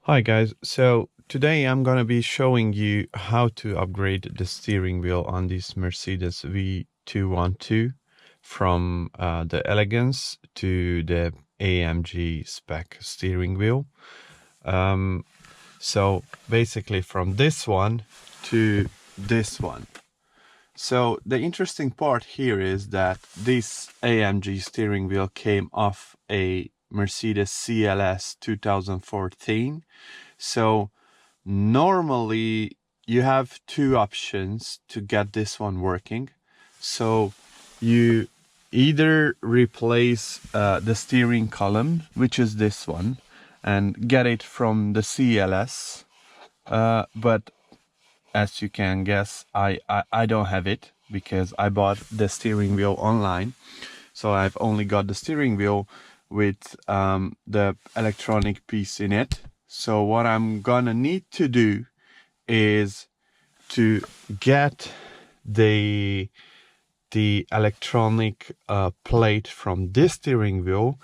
Hi guys, so today I'm gonna be showing you how to upgrade the steering wheel on this Mercedes W212 from the Elegance to the AMG spec steering wheel. So basically from this one to this one. So the interesting part here is that this AMG steering wheel came off a Mercedes CLS 2014. So normally you have two options to get this one working. So you either replace the steering column, which is this one, and get it from the CLS, but as you can guess, I don't have it because I bought the steering wheel online. So I've only got the steering wheel with the electronic piece in it. So what I'm gonna need to do is to get the electronic plate from this steering wheel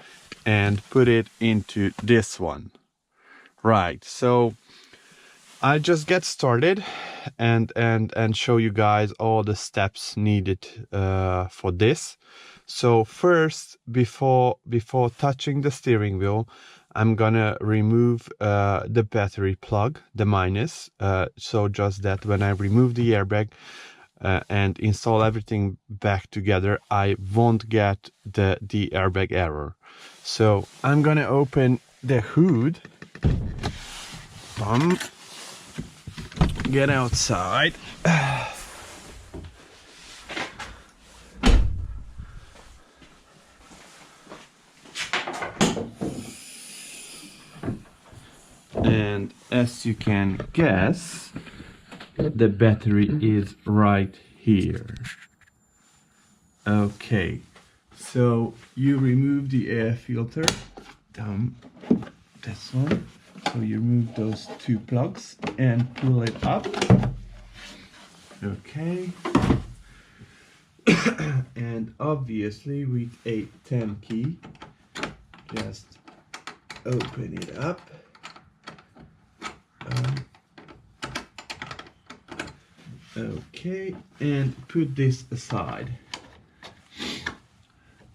and put it into this one. Right, so I just get started and show you guys all the steps needed for this. So first, before touching the steering wheel, I'm gonna remove the battery plug, the minus, so just that when I remove the airbag and install everything back together, I won't get the airbag error. So I'm gonna open the hood. Get outside. And as you can guess, the battery is right here. Okay, so you remove the air filter down this one. So you remove those two plugs and pull it up. Okay. And obviously with a 10 key, just open it up. Okay, and put this aside.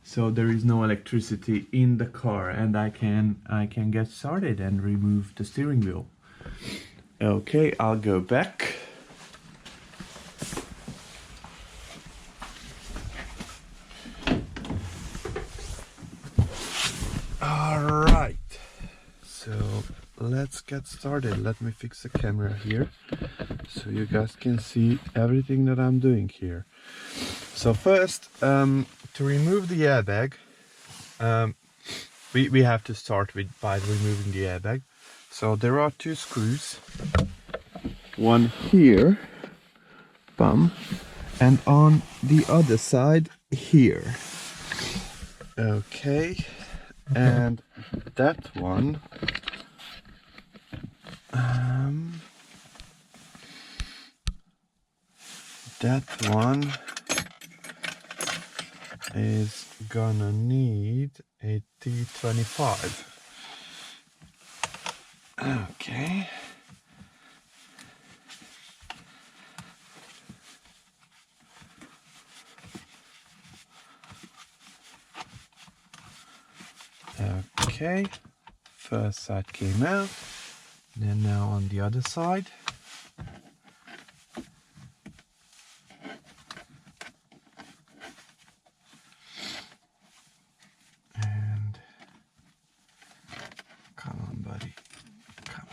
So there is no electricity in the car, and I can get started and remove the steering wheel. Okay, I'll go back. All right, so let's get started. Let me fix the camera here so you guys can see everything that I'm doing here. So first, to remove the airbag, we have to start by removing the airbag. So there are two screws, one here, and on the other side here. Okay, and that one is gonna need a T25. Okay. Okay, first side came out, and now on the other side. And come on, buddy, come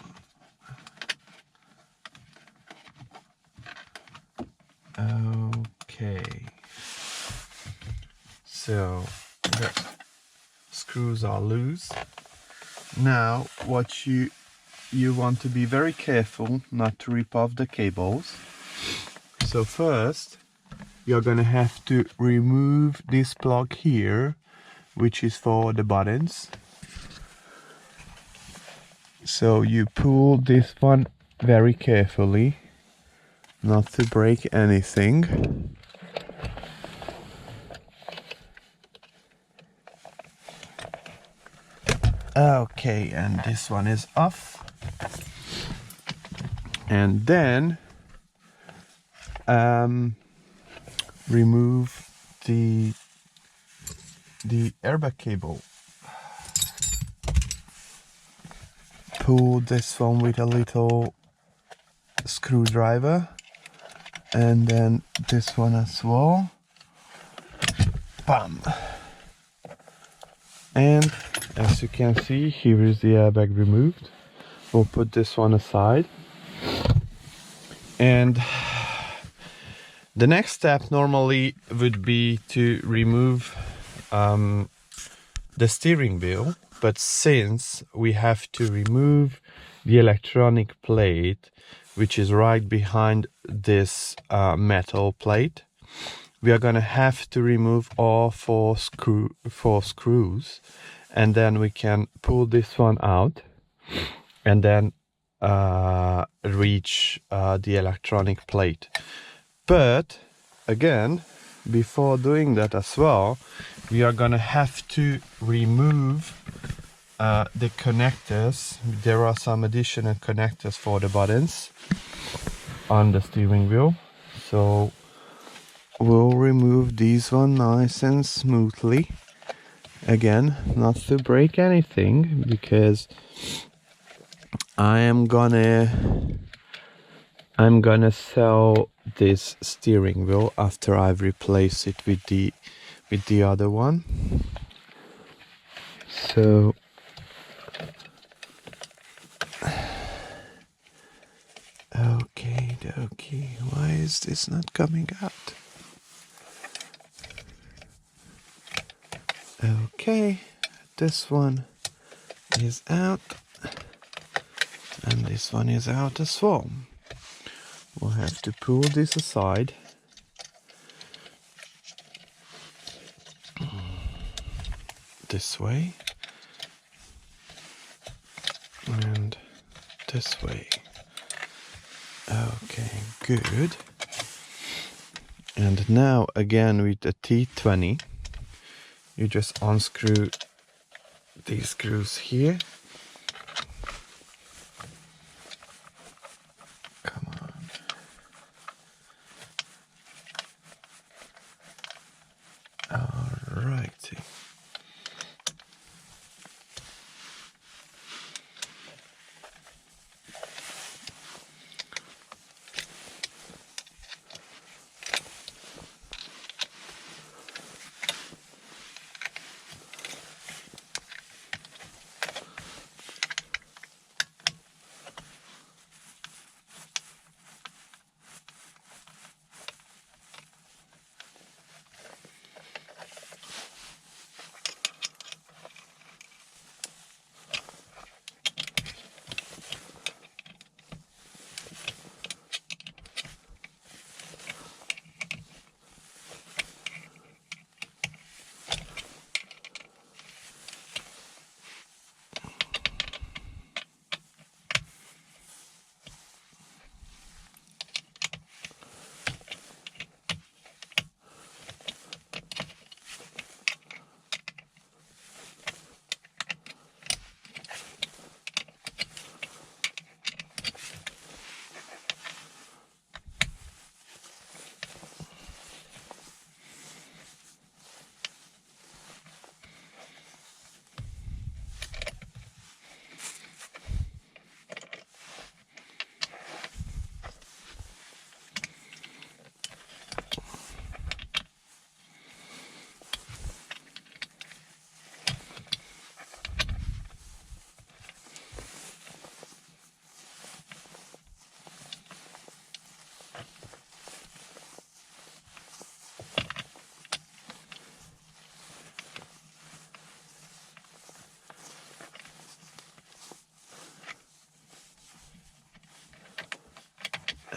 on. Okay, so the screws are loose. Now what you want to be very careful not to rip off the cables. So first you're gonna have to remove this plug here, which is for the buttons. So you pull this one very carefully not to break anything. Okay, and this one is off. And then remove the airbag cable. Pull this one with a little screwdriver, and then this one as well. Bam! And as you can see, here is the airbag removed. We'll put this one aside. And the next step normally would be to remove the steering wheel, but since we have to remove the electronic plate, which is right behind this metal plate, we are gonna have to remove all four screws, and then we can pull this one out and then reach the electronic plate. But again, before doing that as well, we are gonna have to remove the connectors. There are some additional connectors for the buttons on the steering wheel, so we'll remove these one nice and smoothly. Again, not to break anything, because I'm gonna sell this steering wheel after I've replaced it with the other one. So okay, why is this not coming out? Okay, this one is out, and this one is out as well. We'll have to pull this aside. This way. And this way. Okay, good. And now again with the T20, you just unscrew these screws here. Come on. Alrighty.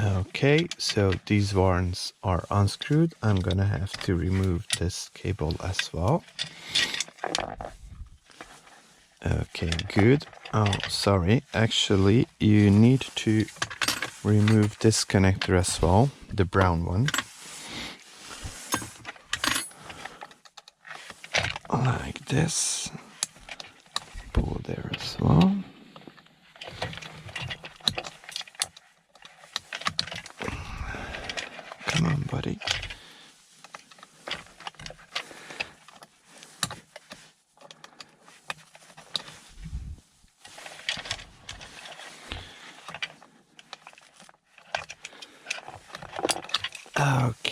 Okay, so these ones are unscrewed. I'm gonna have to remove this cable as well. Okay, good. Oh, sorry. Actually, you need to remove this connector as well, the brown one. Like this. Pull there as well.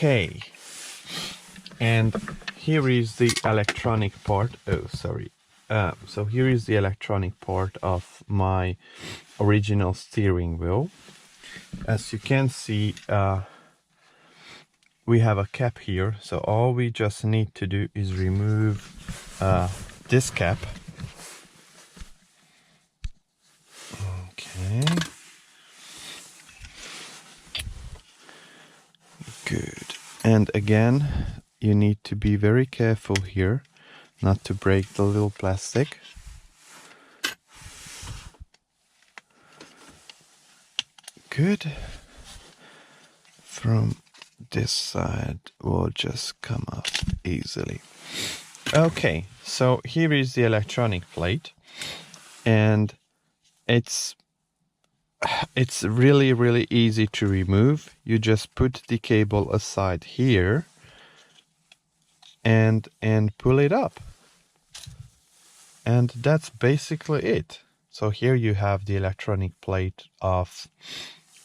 Okay, and here is the electronic part. Oh, sorry. So here is the electronic part of my original steering wheel. As you can see, we have a cap here, so all we just need to do is remove this cap. Okay. Good. And again, you need to be very careful here not to break the little plastic. Good. From this side will just come up easily. Okay, so here is the electronic plate, and it's really easy to remove. You just put the cable aside here and pull it up, and that's basically it. So here you have the electronic plate of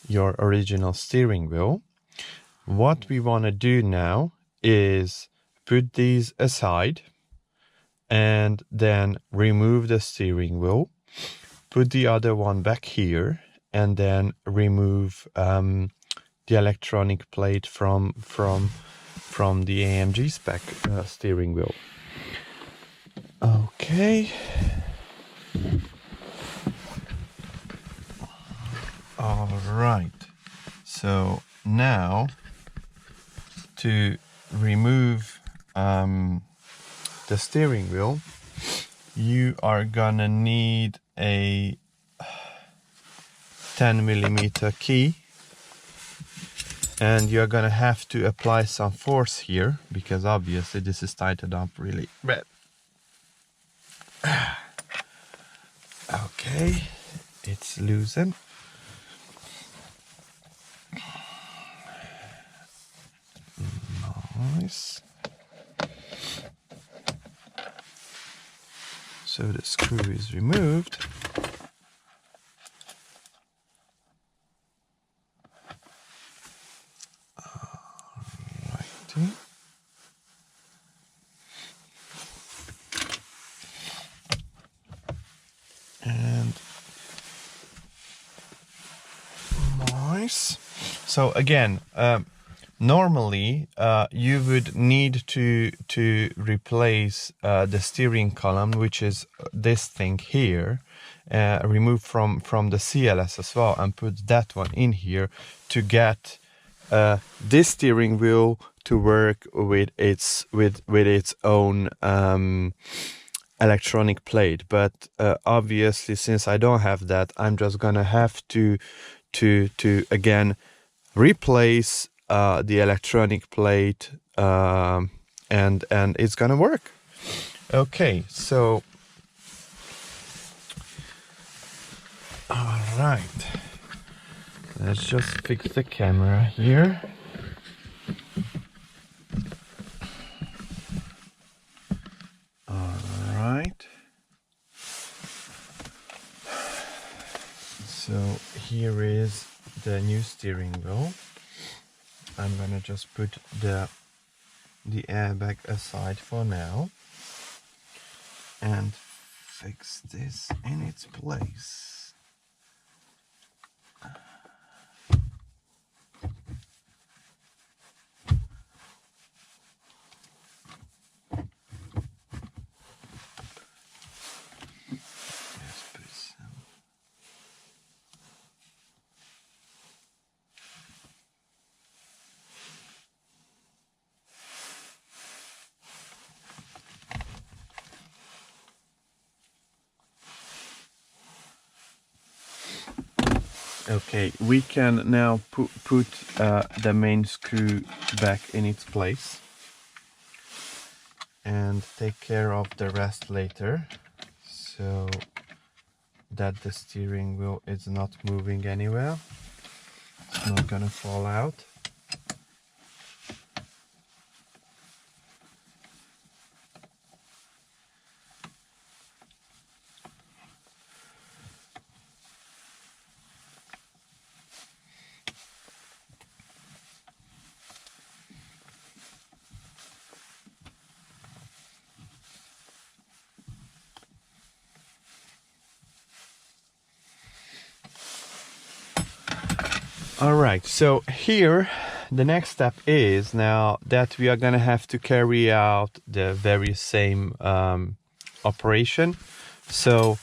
your original steering wheel. What we want to do now is put these aside and then remove the steering wheel, put the other one back here, and then remove the electronic plate from the AMG spec steering wheel. Okay. All right. So now to remove the steering wheel, you are gonna need a 10mm key, and you're gonna have to apply some force here because obviously this is tightened up really bad. Okay, it's loosened. Nice. So the screw is removed. Alrighty. And nice. So again, normally you would need to replace the steering column, which is this thing here, remove from the CLS as well, and put that one in here to get this steering wheel to work with its own electronic plate. But obviously, since I don't have that, I'm just gonna have to again replace the electronic plate, and it's gonna work. Okay, so all right, let's just fix the camera here. All right, so here is the new steering wheel. I'm gonna just put the airbag aside for now and fix this in its place. Okay, we can now put the main screw back in its place and take care of the rest later, so that the steering wheel is not moving anywhere. It's not gonna fall out. All right, so here the next step is now that we are gonna have to carry out the very same operation. So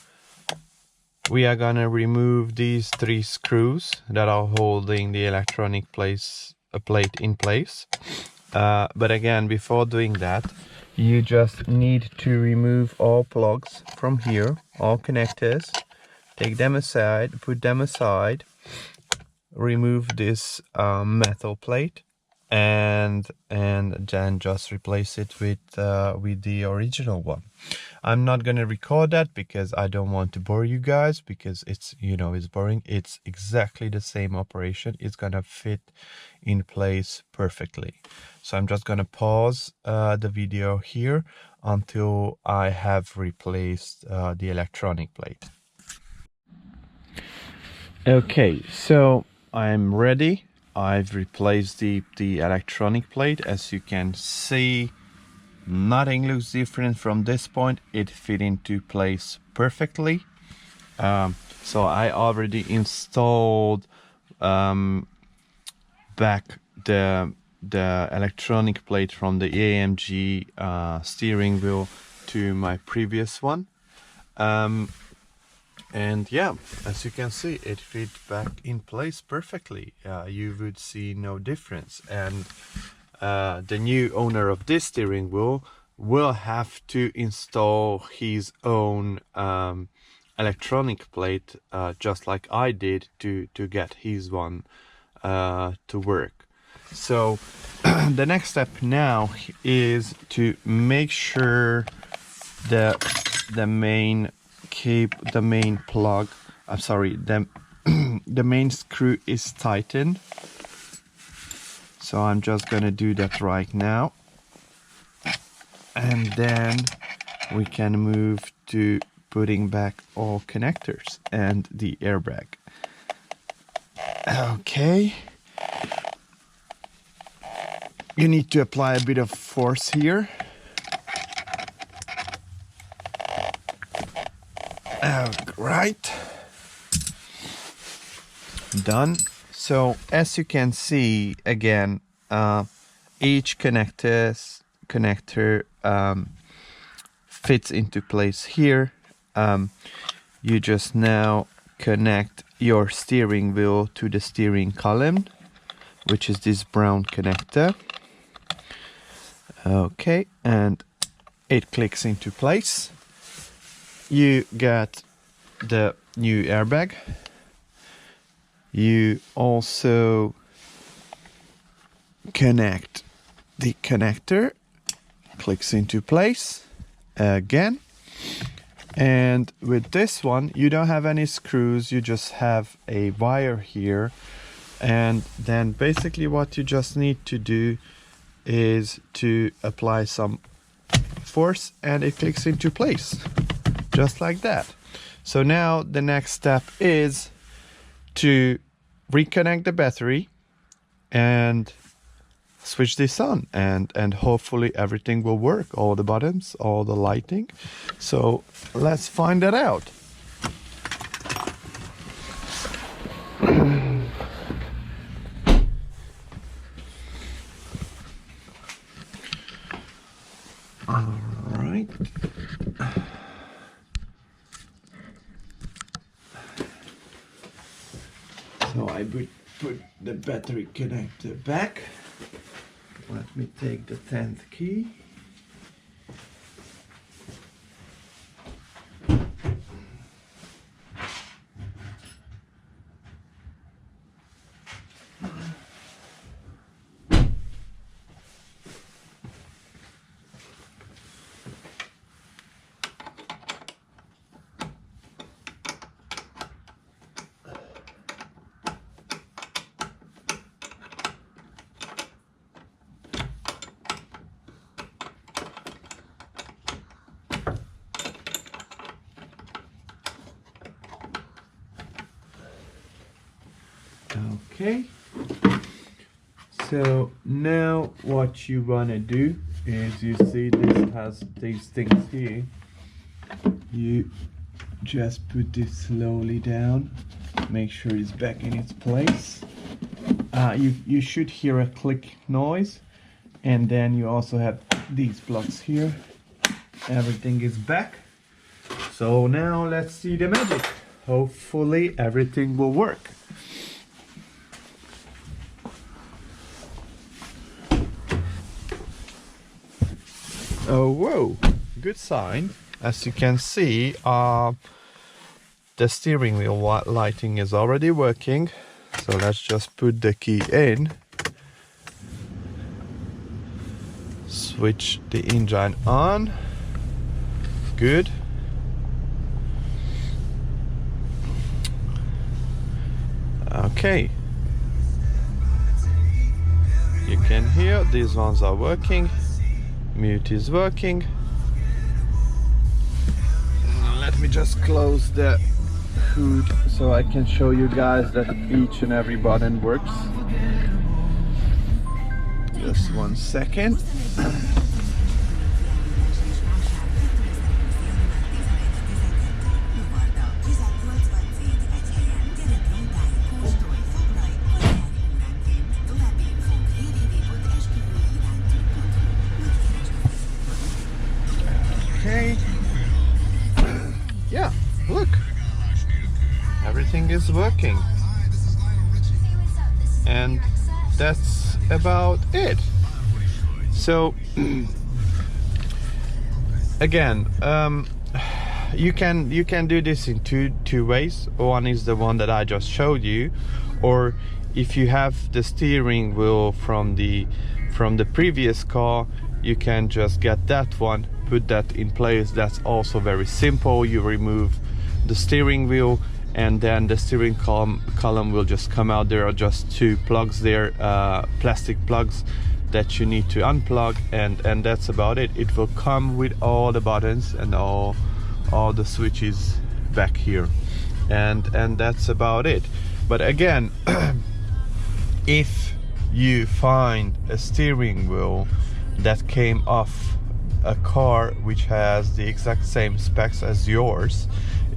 we are gonna remove these 3 screws that are holding the electronic plate in place. But again, before doing that, you just need to remove all plugs from here, all connectors, take them aside, put them aside, remove this metal plate, and then just replace it with the original one. I'm not gonna record that because I don't want to bore you guys, because it's, you know, it's boring. It's exactly the same operation. It's gonna fit in place perfectly. So I'm just gonna pause the video here until I have replaced the electronic plate. Okay, so I'm ready. I've replaced the electronic plate. As you can see, nothing looks different from this point. It fit into place perfectly. So I already installed back the electronic plate from the AMG steering wheel to my previous one. And yeah, as you can see, it fit back in place perfectly. You would see no difference. And the new owner of this steering wheel will have to install his own electronic plate, just like I did to get his one to work. So the next step now is to make sure that the main plug, I'm sorry, the main screw is tightened. So I'm just gonna do that right now, and then we can move to putting back all connectors and the airbag. Okay, you need to apply a bit of force here. Right, done. So as you can see, again, each connector fits into place here. You just now connect your steering wheel to the steering column, which is this brown connector. Okay, and it clicks into place. You get the new airbag. You also connect the connector, clicks into place again. And with this one, you don't have any screws, you just have a wire here. And then basically what you just need to do is to apply some force and it clicks into place, just like that. So now the next step is to reconnect the battery and switch this on, and hopefully everything will work, all the buttons, all the lighting. So let's find that out. All right. So I put the battery connector back. Let me take the 10th key. Okay, so now what you wanna do is, you see this has these things here, you just put this slowly down, make sure it's back in its place, you should hear a click noise, and then you also have these plugs here. Everything is back. So now let's see the magic. Hopefully everything will work. Oh, whoa, good sign. As you can see, the steering wheel lighting is already working. So let's just put the key in. Switch the engine on. Good. Okay. You can hear these ones are working. Mute is working. Let me just close the hood so I can show you guys that each and every button works. Just 1 second. Okay. Yeah, look. Everything is working. And that's about it. So again, you can do this in two ways. One is the one that I just showed you, or if you have the steering wheel from the previous car, you can just get that one, put that in place. That's also very simple. You remove the steering wheel, and then the steering column will just come out. There are just two plugs there, plastic plugs that you need to unplug, and that's about it. It will come with all the buttons and all the switches back here, and that's about it. But again, if you find a steering wheel that came off a car which has the exact same specs as yours,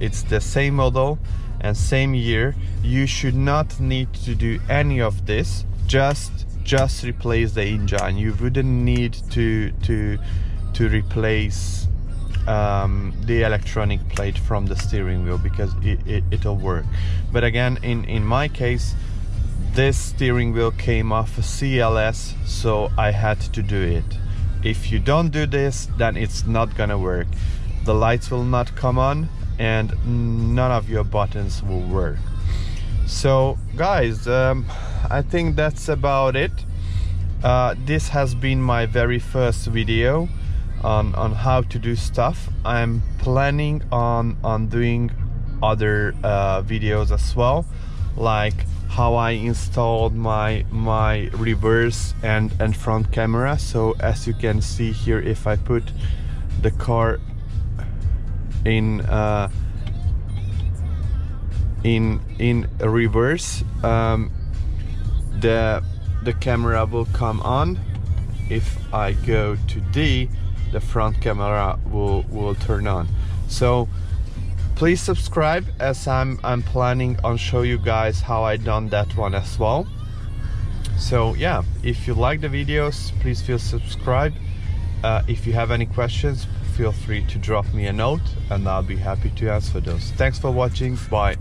it's the same model and same year, you should not need to do any of this. Just replace the engine. You wouldn't need to replace the electronic plate from the steering wheel, because it'll work. But again, in my case, this steering wheel came off a CLS, so I had to do it. If you don't do this, then it's not gonna work. The lights will not come on, and none of your buttons will work. So guys, I think that's about it. This has been my very first video on how to do stuff. I'm planning on doing other videos as well, like how I installed my reverse and front camera. So as you can see here, if I put the car in reverse, the camera will come on. If I go to D, the front camera will turn on. So please subscribe, as I'm planning on show you guys how I done that one as well. So yeah, if you like the videos, please feel subscribed. If you have any questions, feel free to drop me a note and I'll be happy to answer those. Thanks for watching. Bye.